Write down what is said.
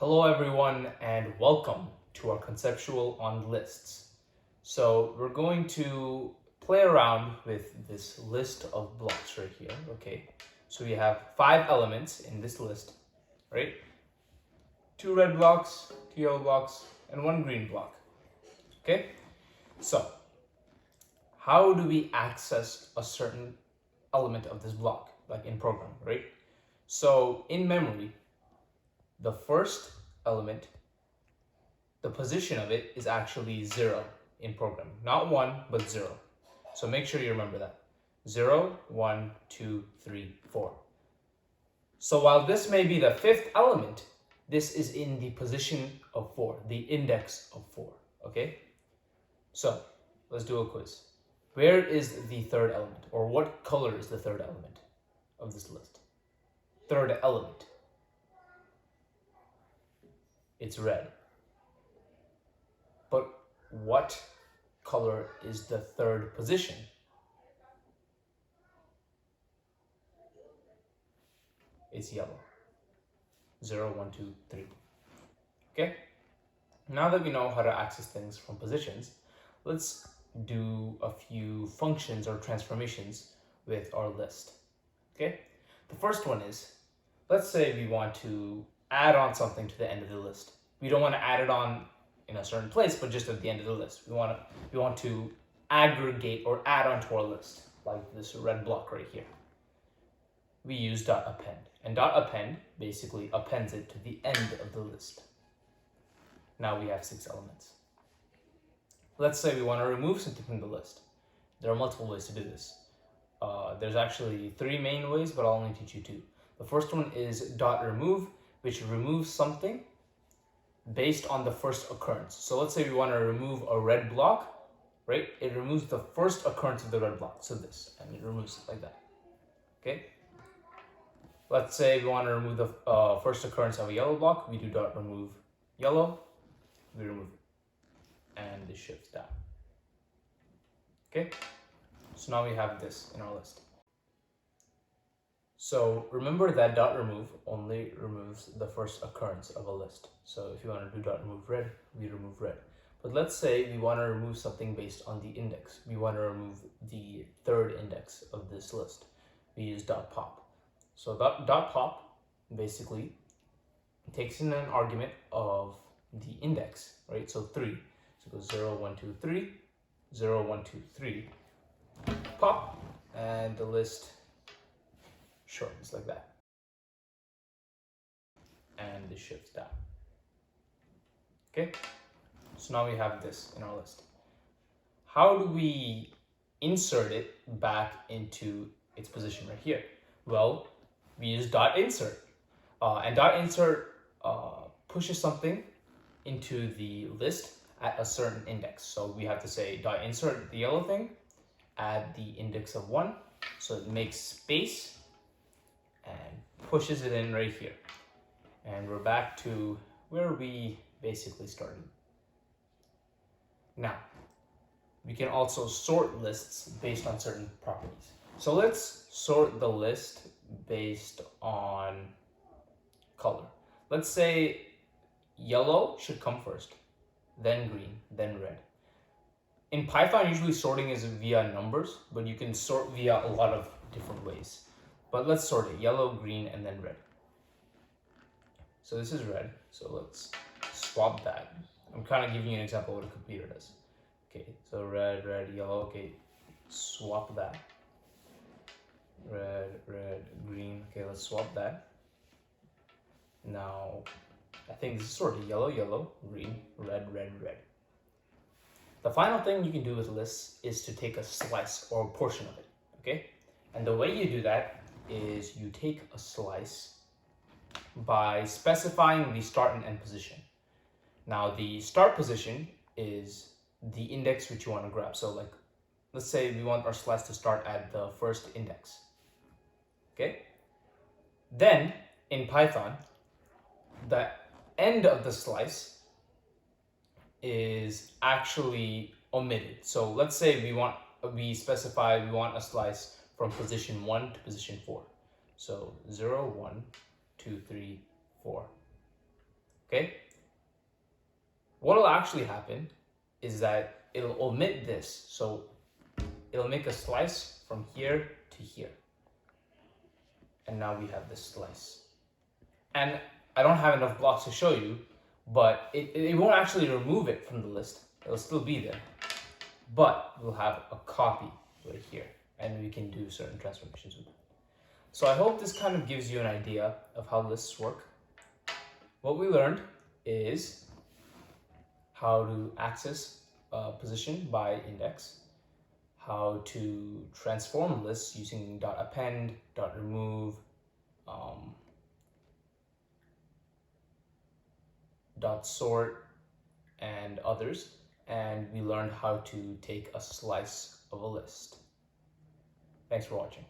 Hello everyone and welcome to our conceptual on lists. So we're going to play around with this list of blocks right here, okay? So we have 5 elements in this list, right? 2 red blocks, 2 yellow blocks, and 1 green block, okay? So how do we access a certain element of this block, like in program, right? So in memory, the first element, the position of it is actually 0 in program. Not 1, but 0. So make sure you remember that. 0, 1, 2, 3, 4. So while this may be the 5th element, this is in the position of 4, the index of 4, okay? So let's do a quiz. Where is the 3rd element, or what color is the 3rd element of this list? 3rd element. It's red. But what color is the 3rd position? It's yellow. 0, 1, 2, 3. Okay? Now that we know how to access things from positions, let's do a few functions or transformations with our list. Okay? The first one is, let's say we want to add on something to the end of the list. We don't want to add it on in a certain place, but just at the end of the list. We want to aggregate or add onto our list, like this red block right here. We use .append, and .append basically appends it to the end of the list. Now we have 6 elements. Let's say we want to remove something from the list. There are multiple ways to do this. There's actually 3 main ways, but I'll only teach you 2. The first one is .remove, which removes something based on the first occurrence. So let's say we want to remove a red block, right? It removes the first occurrence of the red block, so this, and it removes it like that, okay? Let's say we want to remove the first occurrence of a yellow block. We do .remove yellow, we remove it, and this shifts down, okay? So now we have this in our list. So remember that .remove only removes the first occurrence of a list. So if you want to do .remove red, we remove red. But let's say we want to remove something based on the index. We want to remove the 3rd index of this list. We use .pop. So .pop basically takes in an argument of the index, right? So 3. So it goes 0, 1, 2, 3, 0, 1, 2, 3, pop, and the list shortens like that. And this shifts down. Okay? So now we have this in our list. How do we insert it back into its position right here? Well, we use .insert. And .insert pushes something into the list at a certain index. So we have to say .insert the yellow thing at the index of 1. So it makes space and pushes it in right here. And we're back to where we basically started. Now, we can also sort lists based on certain properties. So let's sort the list based on color. Let's say yellow should come first, then green, then red. In Python, usually sorting is via numbers, but you can sort via a lot of different ways. But let's sort it, yellow, green, and then red. So this is red, so let's swap that. I'm kind of giving you an example of what a computer does. Okay, so red, red, yellow, okay, swap that. Red, red, green, okay, let's swap that. Now, I think this is sorted, yellow, yellow, green, red, red, red. The final thing you can do with lists is to take a slice or a portion of it, okay? And the way you do that is you take a slice by specifying the start and end position. Now the start position is the index which you want to grab. So like, let's say we want our slice to start at the first index, okay? Then in Python, the end of the slice is actually omitted. So let's say we specify we want a slice from position 1 to position 4. So 0, 1, 2, 3, 4. okay? What will actually happen is that it'll omit this. So it'll make a slice from here to here. And now we have this slice. And I don't have enough blocks to show you, but it won't actually remove it from the list. It'll still be there. But we'll have a copy right here, and we can do certain transformations with it. So I hope this kind of gives you an idea of how lists work. What we learned is how to access a position by index, how to transform lists using .append, .remove, .sort, and others. And we learned how to take a slice of a list. Thanks for watching.